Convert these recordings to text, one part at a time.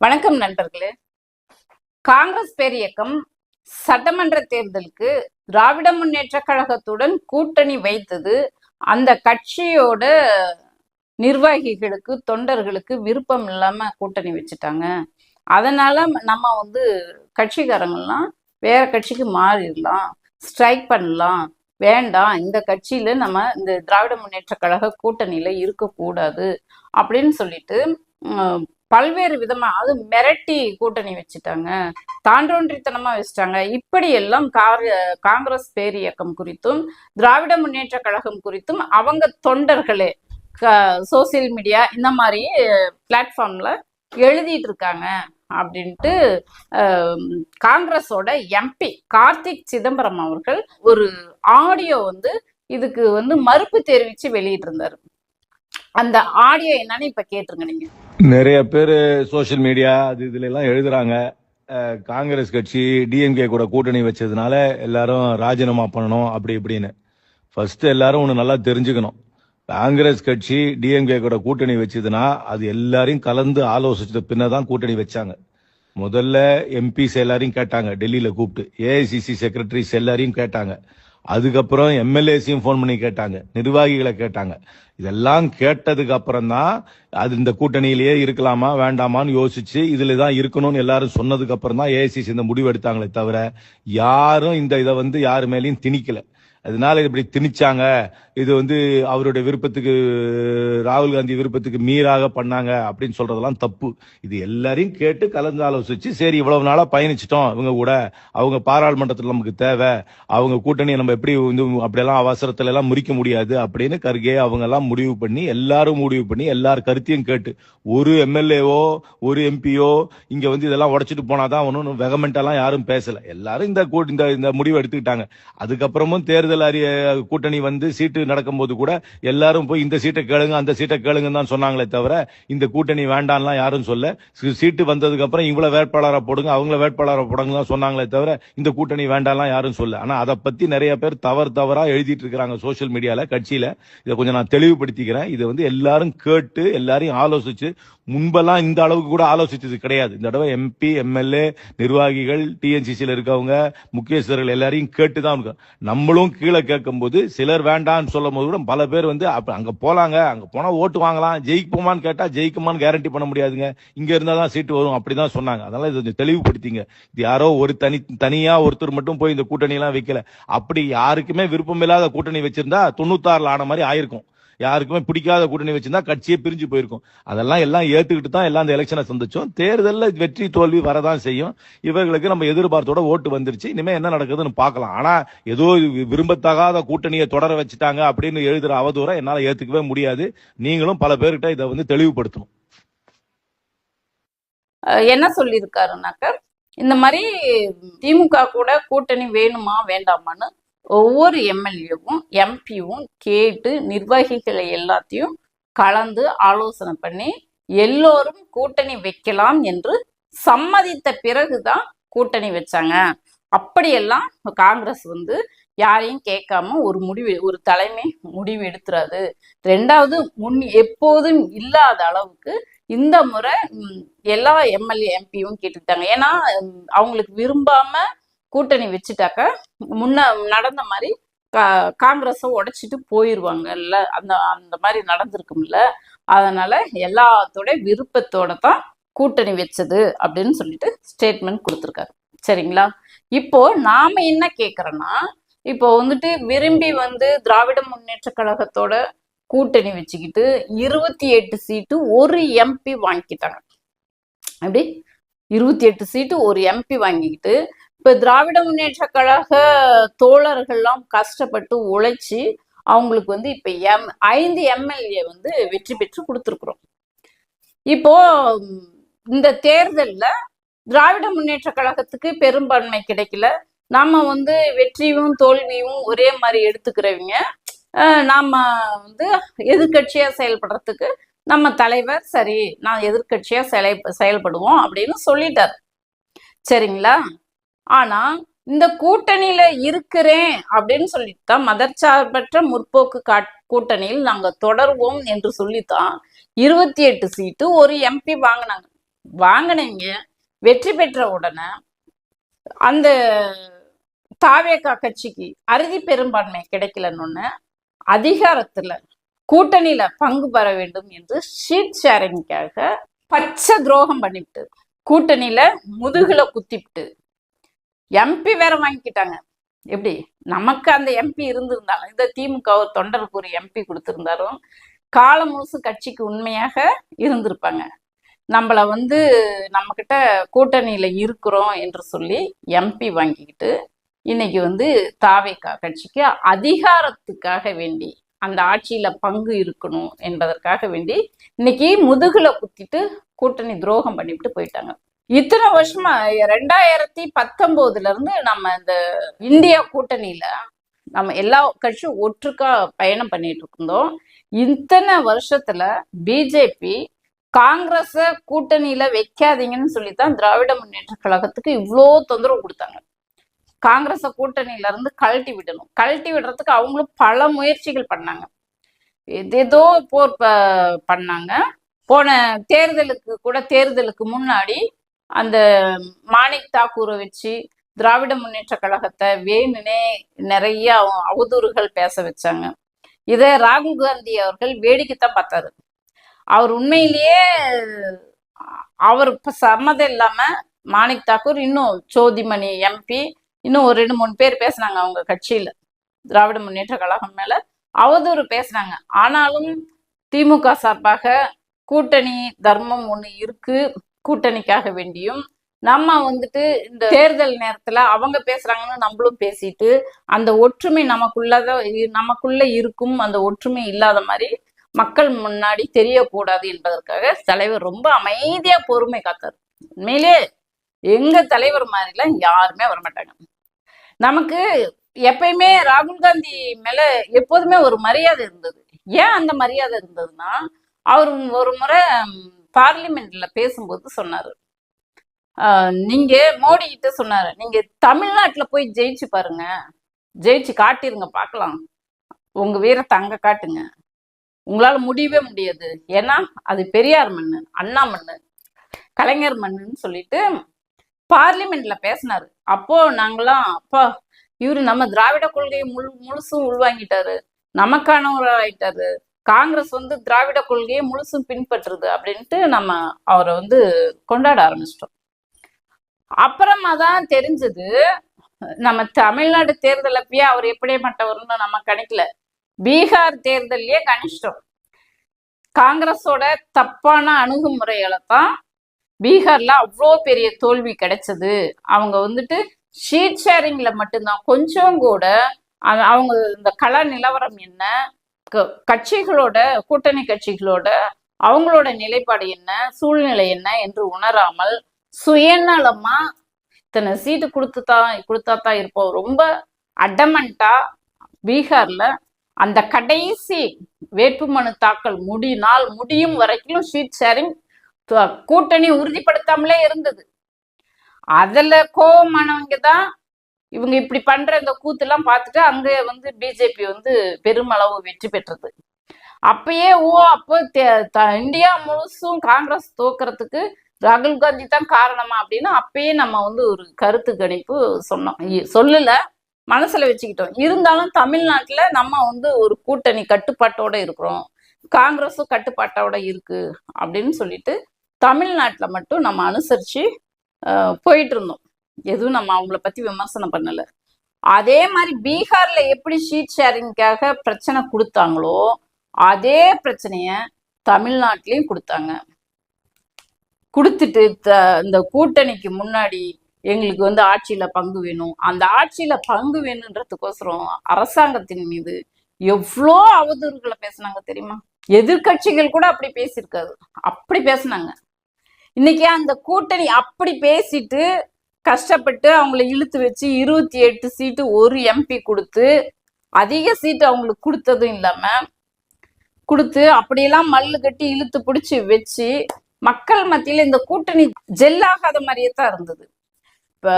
வணக்கம் நண்பர்களே. காங்கிரஸ் பேரியக்கம் சட்டமன்ற தேர்தலுக்கு திராவிட முன்னேற்ற கழகத்துடன் கூட்டணி வைத்தது அந்த கட்சியோட நிர்வாகிகளுக்கு தொண்டர்களுக்கு விருப்பம் இல்லாம கூட்டணி வச்சுட்டாங்க. அதனால நம்ம கட்சிக்காரங்கெல்லாம் வேற கட்சிக்கு மாறிடலாம், ஸ்ட்ரைக் பண்ணலாம், வேண்டாம் இந்த கட்சியில நம்ம இந்த திராவிட முன்னேற்ற கழக கூட்டணியில இருக்கக்கூடாது அப்படின்னு சொல்லிட்டு பல்வேறு விதமா அது மிரட்டி கூட்டணி வச்சுட்டாங்க, தாண்டோன்றித்தனமா வச்சுட்டாங்க. இப்படி எல்லாம் காங்கிரஸ் பேரியக்கம் குறித்தும் திராவிட முன்னேற்ற கழகம் குறித்தும் அவங்க தொண்டர்களே சோசியல் மீடியா இந்த மாதிரி பிளாட்ஃபார்ம்ல எழுதிட்டு இருக்காங்க அப்படின்ட்டு காங்கிரஸோட எம்பி கார்த்திக் சிதம்பரம் அவர்கள் ஒரு ஆடியோ இதுக்கு மறுப்பு தெரிவிச்சு வெளியிட்டு இருந்தாரு. அந்த ஆடியோ என்னன்னு இப்ப கேட்டுருங்க. நீங்க நிறைய பேர் சோசியல் மீடியா இதுல எல்லாம் எழுதுறாங்க, காங்கிரஸ் கட்சி டிஎம்கே கூட கூட்டணி வச்சதுனால எல்லாரும் ராஜினாமா பண்ணணும் அப்படி இப்படின்னு. ஃபர்ஸ்ட் எல்லாரும் ஒண்ணு நல்லா தெரிஞ்சுக்கணும், காங்கிரஸ் கட்சி டிஎம்கே கூட கூட்டணி வச்சதுன்னா அது எல்லாரையும் கலந்து ஆலோசிச்சது பின்னதான் கூட்டணி வச்சாங்க. முதல்ல எம்பிஸ் எல்லாரையும் கேட்டாங்க, டெல்லியில கூப்பிட்டு ஏஐசிசி செக்ரட்டரிஸ் எல்லாரையும் கேட்டாங்க. அதுக்கப்புறம் எம்எல்ஏஸையும் போன் பண்ணி கேட்டாங்க, நிர்வாகிகளை கேட்டாங்க. இதெல்லாம் கேட்டதுக்கு அப்புறம் தான் அது இந்த கூட்டணியிலேயே இருக்கலாமா வேண்டாமான்னு யோசிச்சு இதுலதான் இருக்கணும்னு எல்லாரும் சொன்னதுக்கு அப்புறம் தான் ஏஐசிசி இந்த முடிவு எடுத்தாங்களே தவிர யாரும் இதை யாரு மேலேயும் திணிக்கல. அதனால இப்படி திணிச்சாங்க, இது அவருடைய விருப்பத்துக்கு, ராகுல் காந்தி விருப்பத்துக்கு மீறாக பண்ணாங்க அப்படின்னு சொல்றதெல்லாம் தப்பு. இது எல்லாரையும் கேட்டு கலந்து ஆலோசிச்சு, சரி இவ்வளவு நாளா பயணிச்சிட்டோம் இவங்க கூட, அவங்க பாராளுமன்றத்தில் நமக்கு தேவை, அவங்க கூட்டணியை நம்ம எப்படி அப்படியெல்லாம் அவசரத்துல எல்லாம் முறிக்க முடியாது அப்படின்னு கர்கே அவங்க எல்லாம் முடிவு பண்ணி, எல்லாரும் முடிவு பண்ணி எல்லார் கருத்தையும் கேட்டு, ஒரு எம்எல்ஏவோ ஒரு எம்பியோ இங்க இதெல்லாம் உடைச்சிட்டு போனாதான் ஒன்னும் வெகமெண்டெல்லாம் யாரும் பேசல. எல்லாரும் இந்த முடிவு எடுத்துக்கிட்டாங்க. அதுக்கப்புறமும் தேர்தல் கூட்டணி சீட்டு நடக்கும் போது கூட எல்லாரும் போய் இந்த சீட்டை கேளுங்க அந்த சீட்டை கேளுங்க தான் சொன்னாங்களே தவிர இந்த கூட்டணி வேண்டாம்லாம் யாரும் சொல்ல. சீட்டு வந்ததுக்கு அப்புறம் இவ்வளவு வேட்பாளரை போடுங்க அவங்கள வேட்பாளரை போடுங்க தான் சொன்னாங்களே தவிர இந்த கூட்டணி வேண்டாம்லாம் யாரும் சொல்ல. ஆனா அதை பத்தி நிறைய பேர் தவறா எழுதிட்டு இருக்காங்க சோசியல் மீடியால, கட்சியில. இதை கொஞ்சம் நான் தெளிவுபடுத்திக்கிறேன். இது எல்லாரும் கேட்டு எல்லாரையும் ஆலோசிச்சு, முன்பெல்லாம் இந்த அளவுக்கு கூட ஆலோசிச்சது கிடையாது. இந்த தடவை எம்பி எம்எல்ஏ நிர்வாகிகள் டிஎன்சிசியில் இருக்கவங்க முக்கியஸ்தர்கள் எல்லாரையும் கேட்டுதான். நம்மளும் கீழே கேட்கும் போது சிலர் வேண்டாம்னு சொல்லும் போது கூட பல பேர் அங்க போலாங்க, அங்க போனா ஓட்டு வாங்கலாம், ஜெயிக்குமான்னு கேட்டா ஜெயிக்குமான்னு கேரண்டி பண்ண முடியாதுங்க, இங்க இருந்தாதான் சீட்டு வரும் அப்படிதான் சொன்னாங்க. அதனால இது தெளிவுபடுத்திங்க. இது யாரோ ஒரு தனியா ஒருத்தர் மட்டும் போய் இந்த கூட்டணி எல்லாம் வைக்கல. அப்படி யாருக்குமே விருப்பம் இல்லாத கூட்டணி வச்சிருந்தா 96 ஆன மாதிரி ஆயிருக்கும். யாருக்குமே பிடிக்காத கூட்டணி வச்சிருந்தா கட்சியே பிரிஞ்சு போயிருக்கும். அதெல்லாம் ஏத்துக்கிட்டு தான் எல்லாம் இந்த எலெக்ஷனை சந்திச்சோம். தேர்தலில் வெற்றி தோல்வி வரதான் செய்யும். இவர்களுக்கு நம்ம எதிர்பார்த்தோட ஓட்டு வந்துருச்சு, இனிமே என்ன நடக்குதுன்னு பார்க்கலாம். ஆனா ஏதோ விரும்பத்தகாத கூட்டணியை தொடர வச்சுட்டாங்க அப்படின்னு எழுதுற அவதூறை என்னால ஏத்துக்கவே முடியாது. நீங்களும் பல பேர்கிட்ட இதை தெளிவுபடுத்தணும். என்ன சொல்லியிருக்காருனாக்க, இந்த மாதிரி திமுக கூட கூட்டணி வேணுமா வேண்டாமான்னு ஒவ்வொரு எம்எல்ஏவும் எம்பியும் கேட்டு நிர்வாகிகளை எல்லாத்தையும் கலந்து ஆலோசனை பண்ணி எல்லோரும் கூட்டணி வைக்கலாம் என்று சம்மதித்த பிறகுதான் கூட்டணி வச்சாங்க. அப்படியெல்லாம் காங்கிரஸ் யாரையும் கேட்காம ஒரு தலைமை முடிவு எடுத்துறாது. ரெண்டாவது, எப்போதும் இல்லாத அளவுக்கு இந்த முறை எல்லா எம்எல்ஏ எம்பியும் கேட்டுட்டாங்க. ஏன்னா அவங்களுக்கு விரும்பாம கூட்டணி வச்சுட்டாக்க முன்ன நடந்த மாதிரி காங்கிரஸை உடைச்சிட்டு போயிருவாங்கல்ல, அந்த மாதிரி நடந்திருக்கும்ல. அதனால எல்லாத்தோட விருப்பத்தோட தான் கூட்டணி வச்சது அப்படின்னு சொல்லிட்டு ஸ்டேட்மெண்ட் கொடுத்துருக்காரு. சரிங்களா? இப்போ நாம என்ன கேக்குறோம்னா, இப்போ விரும்பி திராவிட முன்னேற்ற கழகத்தோட கூட்டணி வச்சுக்கிட்டு 28 சீட்டு ஒரு எம்பி வாங்கிக்கிட்டாங்க. அப்படி 28 சீட்டு ஒரு எம்பி வாங்கிக்கிட்டு இப்ப திராவிட முன்னேற்ற கழக தோழர்கள்லாம் கஷ்டப்பட்டு உழைச்சி அவங்களுக்கு இப்ப 5 எம்எல்ஏ வெற்றி பெற்று கொடுத்துருக்குறோம். இப்போ இந்த தேர்தல்ல திராவிட முன்னேற்ற கழகத்துக்கு பெரும்பான்மை கிடைக்கல. நாம வெற்றியும் தோல்வியும் ஒரே மாதிரி எடுத்துக்கிறவங்க, நாம எதிர்கட்சியா செயல்படுறதுக்கு நம்ம தலைவர் சரி நான் எதிர்கட்சியா செயல்படுவோம் அப்படின்னு சொல்லிட்டார். சரிங்களா? ஆனா இந்த கூட்டணியில இருக்கிறேன் அப்படின்னு சொல்லித்தான், மதச்சார்பற்ற முற்போக்கு கூட்டணியில் நாங்க தொடர்வோம் என்று சொல்லித்தான் 28 சீட்டு ஒரு எம்பி வாங்கினாங்க. வாங்கினீங்க, வெற்றி பெற்ற உடனே அந்த தாவேகா கட்சிக்கு அறுதி பெரும்பான்மை கிடைக்கலன்னு அதிகாரத்துல கூட்டணியில பங்கு பெற வேண்டும் என்று ஷீட் ஷேரிங்காக பச்சை துரோகம் பண்ணிவிட்டு கூட்டணியில முதுகுல குத்திவிட்டு எம்பி வேற வாங்கிக்கிட்டாங்க. எப்படி நமக்கு அந்த எம்பி இருந்திருந்தாலும், இந்த திமுக ஒரு தொண்டருக்கு ஒரு எம்பி கொடுத்திருந்தாலும் காலம் முழுசு கட்சிக்கு உண்மையாக இருந்திருப்பாங்க. நம்மள வந்து நம்ம கிட்ட கூட்டணியில இருக்கிறோம் என்று சொல்லி எம்பி வாங்கிக்கிட்டு இன்னைக்கு வந்து தாவேகா கட்சிக்கு அதிகாரத்துக்காக வேண்டி அந்த ஆட்சியில பங்கு இருக்கணும் என்பதற்காக வேண்டி இன்னைக்கு முதுகுல குத்திட்டு கூட்டணி துரோகம் பண்ணிவிட்டு போயிட்டாங்க. இத்தனை வருஷமா 2019 இருந்து நம்ம இந்த இந்தியா கூட்டணியில நம்ம எல்லா கட்சியும் ஒற்றுக்கா பயணம் பண்ணிட்டு இருந்தோம். இத்தனை வருஷத்துல பிஜேபி காங்கிரஸ கூட்டணியில வைக்காதீங்கன்னு சொல்லித்தான் திராவிட முன்னேற்ற கழகத்துக்கு இவ்வளோ தொந்தரவு கொடுத்தாங்க. காங்கிரஸ கூட்டணியில இருந்து கழட்டி விடணும், கழட்டி விடுறதுக்கு அவங்களும் பல முயற்சிகள் பண்ணாங்க, ஏதேதோ போர் பண்ணாங்க. போன தேர்தலுக்கு முன்னாடி அந்த மாணிக் தாக்கூரை வச்சு திராவிட முன்னேற்ற கழகத்தை வேணுனே நிறைய அவதூறுகள் பேச வச்சாங்க. இதை ராகுல் காந்தி அவர்கள் வேடிக்கைத்தான் பார்த்தாரு. அவர் உண்மையிலேயே அவர் சம்மதம் இல்லாம மாணிக் தாக்கூர், இன்னும் ஜோதிமணி எம்பி, இன்னும் ஒரு 2-3 பேர் பேசினாங்க அவங்க கட்சியில திராவிட முன்னேற்ற கழகம் மேல அவதூறு பேசினாங்க. ஆனாலும் திமுக சார்பாக கூட்டணி தர்மம் ஒண்ணு இருக்கு, கூட்டணிக்காக வேண்டியும் நம்ம வந்துட்டு இந்த தேர்தல் நேரத்துல அவங்க பேசுறாங்கன்னு நம்மளும் பேசிட்டு அந்த ஒற்றுமை நமக்குள்ள இருக்கும், அந்த ஒற்றுமை இல்லாத மாதிரி மக்கள் முன்னாடி தெரியக்கூடாது என்பதற்காக தலைவர் ரொம்ப அமைதியா பொறுமை காத்தார். உண்மையிலே எங்க தலைவர் மாதிரிலாம் யாருமே வரமாட்டாங்க. நமக்கு எப்பயுமே ராகுல் காந்தி மேல எப்போதுமே ஒரு மரியாதை இருந்தது. ஏன் அந்த மரியாதை இருந்ததுன்னா, அவர் ஒரு முறை பார்லிமெண்ட்ல பேசும்போது சொன்னாரு, நீங்க மோடி கிட்ட சொன்னாரு, நீங்க தமிழ்நாட்டுல போய் ஜெயிச்சு பாருங்க, ஜெயிச்சு காட்டிருங்க பார்க்கலாம், உங்க வீரத்தை அங்க காட்டுங்க, உங்களால முடியவே முடியாது, ஏன்னா அது பெரியார் மண்ணு, அண்ணா மண்ணு, கலைஞர் மண்ணுன்னு சொல்லிட்டு பார்லிமெண்ட்ல பேசினாரு. அப்போ நாங்களாம் அப்பா இவரு நம்ம திராவிட கொள்கையை முழுசும் உள்வாங்கிட்டாரு, நமக்கானவர் ஆயிட்டாரு, காங்கிரஸ் வந்து திராவிட கொள்கையை முழுசும் பின்பற்றுது அப்படின்ட்டு நம்ம அவரை வந்து கொண்டாட ஆரம்பிச்சிட்டோம். அப்புறமா தான் தெரிஞ்சது நம்ம தமிழ்நாடு தேர்தல் அப்பயே அவர் எப்படியேப்பட்டவர்னு நம்ம கணிக்கல. பீகார் தேர்தலையே கணிச்சிட்டோம். காங்கிரஸோட தப்பான அணுகுமுறையால தான் பீகார்ல அவ்வளோ பெரிய தோல்வி கிடைச்சது. அவங்க வந்துட்டு ஷீட் ஷேரிங்ல மட்டும்தான் கொஞ்சம் கூட அவங்க இந்த கள நிலவரம் என்ன, கட்சிகளோட கூட்டணி கட்சிகளோட அவங்களோட நிலைப்பாடு என்ன, சூழ்நிலை என்ன என்று உணராமல் சுயநலமா இத்தனை சீட்டு கொடுத்தாதான் இருப்போம் ரொம்ப அடமண்டா பீகார்ல அந்த கடைசி வேட்புமனு தாக்கல் முடியும் வரைக்கும் ஷீட் ஷேரிங் கூட்டணி உறுதிப்படுத்தாமலே இருந்தது. அதுல கோபமானவங்க தான் இவங்க இப்படி பண்ற இந்த கூத்தெல்லாம் பார்த்துட்டு அங்க வந்து பிஜேபி வந்து பெருமளவு வெற்றி பெற்றது. அப்பயே அப்போ இந்தியா முழுசும் காங்கிரஸ் தோக்கிறதுக்கு ராகுல் காந்தி தான் காரணமா அப்படின்னு அப்பயே நம்ம வந்து ஒரு கருத்து கணிப்பு சொன்னோம். சொல்லல, மனசுல வச்சுக்கிட்டோம். இருந்தாலும் தமிழ்நாட்டுல நம்ம வந்து ஒரு கூட்டணி கட்டுப்பாட்டோட இருக்கிறோம், காங்கிரஸும் கட்டுப்பாட்டோட இருக்கு அப்படின்னு சொல்லிட்டு தமிழ்நாட்டுல மட்டும் நம்ம அனுசரிச்சு போயிட்டு இருந்தோம். எதுவும் நம்ம அவங்கள பத்தி விமர்சனம் பண்ணல. அதே மாதிரி பீகார்ல எப்படி ஷீட் ஷேரிங்காக பிரச்சனை கொடுத்தாங்களோ அதே பிரச்சனைய தமிழ்நாட்டிலையும் கொடுத்தாங்க. கொடுத்துட்டு இந்த கூட்டணிக்கு முன்னாடி எங்களுக்கு வந்து ஆட்சியில பங்கு வேணும், அந்த ஆட்சியில பங்கு வேணுன்றதுக்கோசரம் அரசாங்கத்தின் மீது எவ்வளோ அவதூறுகளை பேசினாங்க தெரியுமா? எதிர்கட்சிகள் கூட அப்படி பேசியிருக்காது, அப்படி பேசினாங்க. இன்னைக்கு அந்த கூட்டணி அப்படி பேசிட்டு கஷ்டப்பட்டு அவங்களை இழுத்து வச்சு 28 சீட்டு ஒரு எம்பி கொடுத்து அதிக சீட்டு அவங்களுக்கு கொடுத்ததும் இல்லாம கொடுத்து அப்படியெல்லாம் மல்லு கட்டி இழுத்து பிடிச்சி வச்சு மக்கள் மத்தியில இந்த கூட்டணி ஜெல்லாகாத மாதிரியே தான் இருந்தது. இப்ப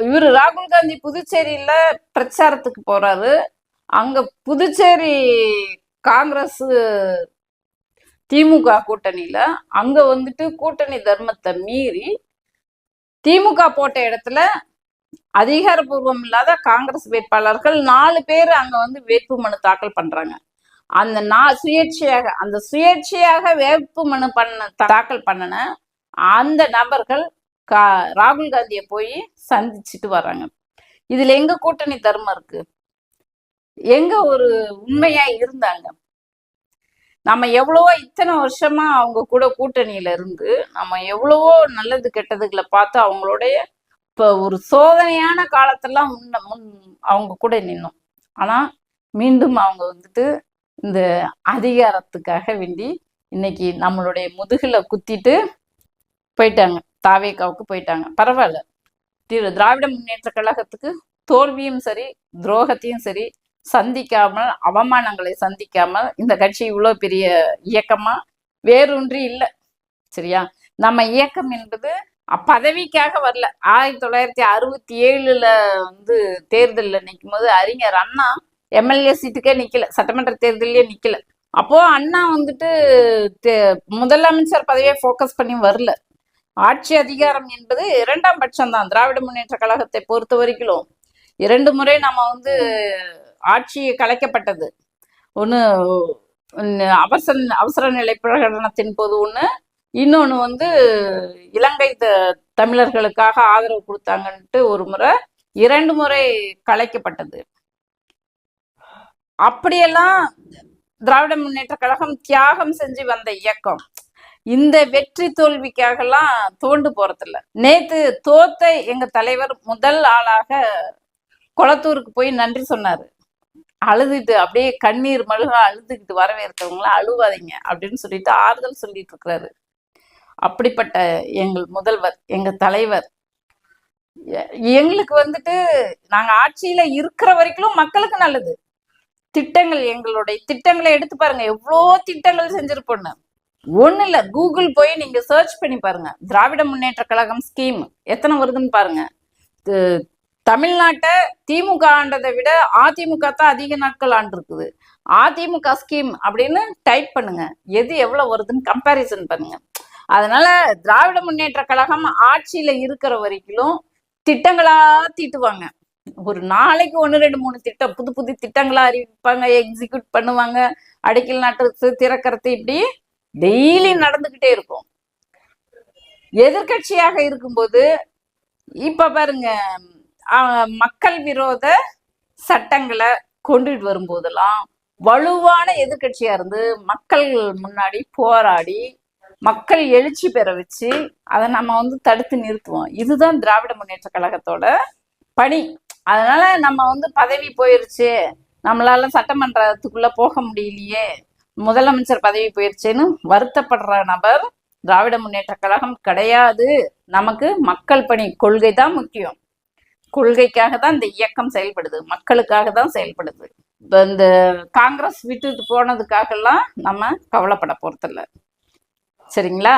இவரு ராகுல் காந்தி புதுச்சேரியில பிரச்சாரத்துக்கு போறாரு. அங்க புதுச்சேரி காங்கிரஸ் திமுக கூட்டணியில அங்க வந்துட்டு கூட்டணி தர்மத்தை மீறி திமுக போட்ட இடத்துல அதிகாரப்பூர்வம் இல்லாத காங்கிரஸ் வேட்பாளர்கள் 4 பேர் அங்க வந்து வேட்பு மனு தாக்கல் பண்றாங்க. அந்த சுயேட்சையாக வேட்பு மனு தாக்கல் பண்ணன அந்த நபர்கள் ராகுல் காந்தியை போய் சந்திச்சுட்டு வர்றாங்க. இதுல எங்க கூட்டணி தர்மம் இருக்கு? எங்க ஒரு உண்மையா இருந்தாங்க? நம்ம எவ்வளவோ இத்தனை வருஷமா அவங்க கூட கூட்டணியில இருந்து நம்ம எவ்வளவோ நல்லது கெட்டதுகளை பார்த்து அவங்களுடைய இப்ப ஒரு சோதனையான காலத்தெல்லாம் அவங்க கூட நின்னோம். ஆனா மீண்டும் அவங்க வந்துட்டு இந்த அதிகாரத்துக்காக வேண்டி இன்னைக்கு நம்மளுடைய முதுகுல குத்திட்டு போயிட்டாங்க, தாவேகாவுக்கு போயிட்டாங்க. பரவாயில்ல, திராவிட முன்னேற்ற கழகத்துக்கு தோல்வியும் சரி துரோகத்தையும் சரி சந்திக்காமல், அவமானங்களை சந்திக்காமல் இந்த கட்சி இவ்வளோ பெரிய இயக்கமா வேறொன்றி இல்லை. சரியா? நம்ம இயக்கம் என்பது பதவிக்காக வரல. 1967 வந்து தேர்தலில் நிற்கும் போது அறிஞர் அண்ணா எம்எல்ஏ சீட்டுக்கே நிக்கல, சட்டமன்ற தேர்தலே நிக்கல. அப்போ அண்ணா வந்துட்டு முதலமைச்சர் பதவியை ஃபோக்கஸ் பண்ணி வரல. ஆட்சி அதிகாரம் என்பது 2ஆம் பட்சம் தான். திராவிட முன்னேற்ற கழகத்தை பொறுத்த வரைக்கும் 2 முறை நம்ம வந்து ஆட்சி கலைக்கப்பட்டது. ஒன்று அவசர நிலை பிரகடனத்தின் போது ஒன்று, இன்னொன்று வந்து இலங்கை தமிழர்களுக்காக ஆதரவு கொடுத்தாங்கன்ட்டு ஒரு முறை, 2 முறை கலைக்கப்பட்டது. அப்படியெல்லாம் திராவிட முன்னேற்ற கழகம் தியாகம் செஞ்சு வந்த இயக்கம். இந்த வெற்றி தோல்விக்காகலாம் தோண்டு போறதில்ல. நேத்து தோத்த எங்க தலைவர் முதல் ஆளாக கொளத்தூருக்கு போய் நன்றி சொன்னாரு. அழுதுட்டு அப்படியே கண்ணீர் மழுக அழுதுகிட்டு வரவேற்கவங்களாம் அழுவாதீங்க அப்படின்னு சொல்லிட்டு ஆறுதல் சொல்லிட்டு இருக்கிறாரு. அப்படிப்பட்ட எங்கள் முதல்வர், எங்க தலைவர், எங்களுக்கு வந்துட்டு நாங்க ஆட்சியில இருக்கிற வரைக்கும் மக்களுக்கு நல்லது திட்டங்கள், எங்களுடைய திட்டங்களை எடுத்து பாருங்க, எவ்வளோ திட்டங்கள் செஞ்சிருப்போன்னு. ஒண்ணு இல்ல, கூகுள் போய் நீங்க சர்ச் பண்ணி பாருங்க, திராவிட முன்னேற்ற கழகம் ஸ்கீம் எத்தனை வருதுன்னு பாருங்க. தமிழ்நாட்டை திமுக ஆண்டதை விட அதிமுக தான் அதிக நாட்கள் ஆண்டு இருக்குது. அதிமுக ஸ்கீம் அப்படின்னு டைப் பண்ணுங்க, எது எவ்வளவு வருதுன்னு கம்பேரிசன் பண்ணுங்க. அதனால திராவிட முன்னேற்ற கழகம் ஆட்சியில இருக்கிற வரைக்கும் திட்டங்களா தீட்டுவாங்க. ஒரு நாளைக்கு 1, 2, 3 திட்டம், புது புது திட்டங்களா அறிவிப்பாங்க, எக்ஸிக்யூட் பண்ணுவாங்க. அடிக்கல் நாட்டுறது, திறக்கிறது, இப்படி டெய்லி நடந்துகிட்டே இருக்கும். எதிர்கட்சியாக இருக்கும்போது இப்ப பாருங்க, மக்கள் விரோத சட்டங்களை கொண்டுட்டு வரும்போதெல்லாம் வலுவான எதிர்கட்சியா இருந்து மக்கள் முன்னாடி போராடி மக்கள் எழுச்சி பெற வச்சு அதை நம்ம வந்து தடுத்து நிறுத்துவோம். இதுதான் திராவிட முன்னேற்ற கழகத்தோட பணி. அதனால நம்ம வந்து பதவி போயிருச்சு, நம்மளால சட்டமன்றத்துக்குள்ள போக முடியலையே, முதலமைச்சர் பதவி போயிருச்சேன்னு வருத்தப்படுற நபர் திராவிட முன்னேற்ற கழகம் கிடையாது. நமக்கு மக்கள் பணி, கொள்கை தான் முக்கியம். கொள்கைக்காக தான் இந்த இயக்கம் செயல்படுது, மக்களுக்காக தான் செயல்படுது. இந்த காங்கிரஸ் விட்டுட்டு போனதுக்காகலாம் நம்ம கவலைப்பட போறதில்ல. சரிங்களா?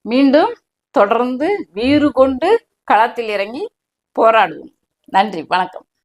மீண்டும் தொடர்ந்து வீறு கொண்டு களத்தில் இறங்கி போராடுவோம். நன்றி, வணக்கம்.